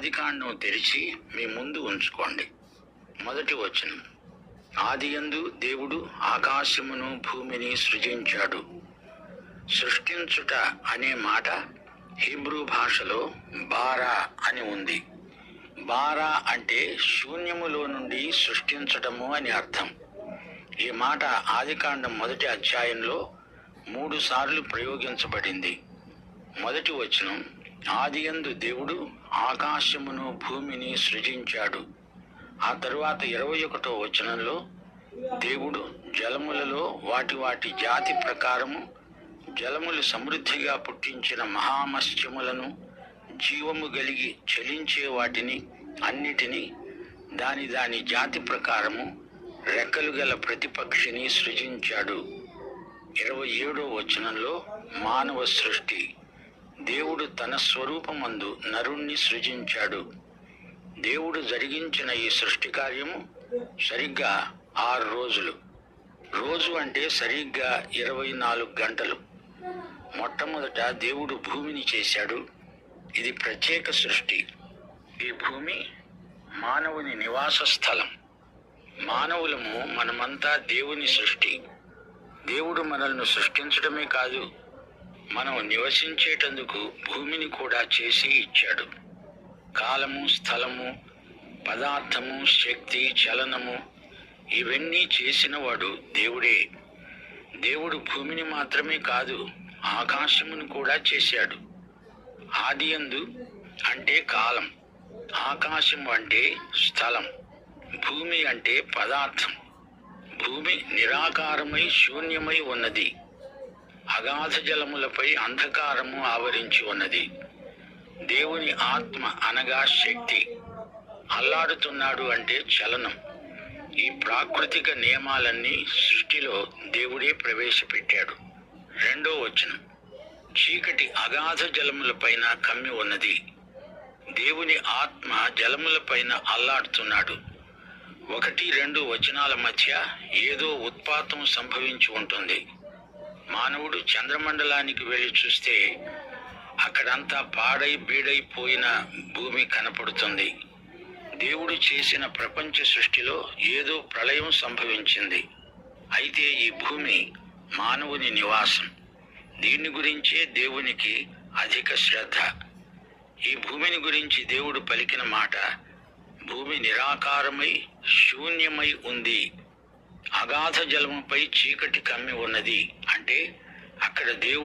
ఆదికాండం తెరిచి మీ ముందు ఉంచుకోండి. మొదటి వచనం, ఆదియందు దేవుడు ఆకాశమును భూమిని సృజించాడు. సృష్టించుట అనే మాట హీబ్రూ భాషలో బారా అని ఉంది. బారా అంటే శూన్యములో నుండి సృష్టించటము అని అర్థం. ఈ మాట ఆదికాండం 1వ అధ్యాయంలో 3 సార్లు ప్రయోగించబడింది. మొదటి వచనం, ఆదియందు దేవుడు ఆకాశమును భూమిని సృజించాడు. ఆ తరువాత 21వ వచనంలో దేవుడు జలములలో వాటి వాటి జాతి ప్రకారము జలములు సమృద్ధిగా పుట్టించిన మహామత్స్యములను, జీవము కలిగి చలించే వాటిని అన్నిటినీ దాని దాని జాతి ప్రకారము రెక్కలు గల ప్రతిపక్షిని సృజించాడు. 27వ వచనంలో మానవ సృష్టి. దేవుడు తన స్వరూపమందు నరుణ్ణి సృజించాడు. దేవుడు జరిగించిన ఈ సృష్టి కార్యము సరిగ్గా 6 రోజులు. రోజు అంటే సరిగ్గా 24 గంటలు. మొట్టమొదట దేవుడు భూమిని చేశాడు. ఇది ప్రత్యేక సృష్టి. ఈ భూమి మానవుని నివాస స్థలం. మానవులము మనమంతా దేవుని సృష్టి. దేవుడు మనల్ని సృష్టించడమే కాదు, మనం నివసించేటందుకు భూమిని కూడా చేసి ఇచ్చాడు. కాలము, స్థలము, పదార్థము, శక్తి, చలనము ఇవన్నీ చేసినవాడు దేవుడే. దేవుడు భూమిని మాత్రమే కాదు, ఆకాశమును కూడా చేశాడు. ఆదియందు అంటే కాలం, ఆకాశము అంటే స్థలం, భూమి అంటే పదార్థం. భూమి నిరాకారమై శూన్యమై ఉన్నది. అగాధ జలములపై అంధకారము ఆవరించి ఉన్నది. దేవుని ఆత్మ అనగా శక్తి అల్లాడుతున్నాడు అంటే చలనం. ఈ ప్రాకృతిక నియమాలన్నీ సృష్టిలో దేవుడే ప్రవేశపెట్టాడు. 2వ వచనం, చీకటి అగాధ జలములపైన కమ్మి ఉన్నది. దేవుని ఆత్మ జలములపైన అల్లాడుతున్నాడు. 1-2 వచనాల మధ్య ఏదో ఉత్పాతం సంభవించి ఉంటుంది. మానవుడు చంద్రమండలానికి వెళ్ళి చూస్తే అక్కడంతా పాడై బీడైపోయిన భూమి కనపడుతుంది. దేవుడు చేసిన ప్రపంచ సృష్టిలో ఏదో ప్రళయం సంభవించింది. అయితే ఈ భూమి మానవుని నివాసం. దీని గురించే దేవునికి అధిక శ్రద్ధ. ఈ భూమిని గురించి దేవుడు పలికిన మాట, భూమి నిరాకారమై శూన్యమై ఉంది, అగాధ జలముపై చీకటి కమ్మి ఉన్నది అంటే అక్కడ దేవుడు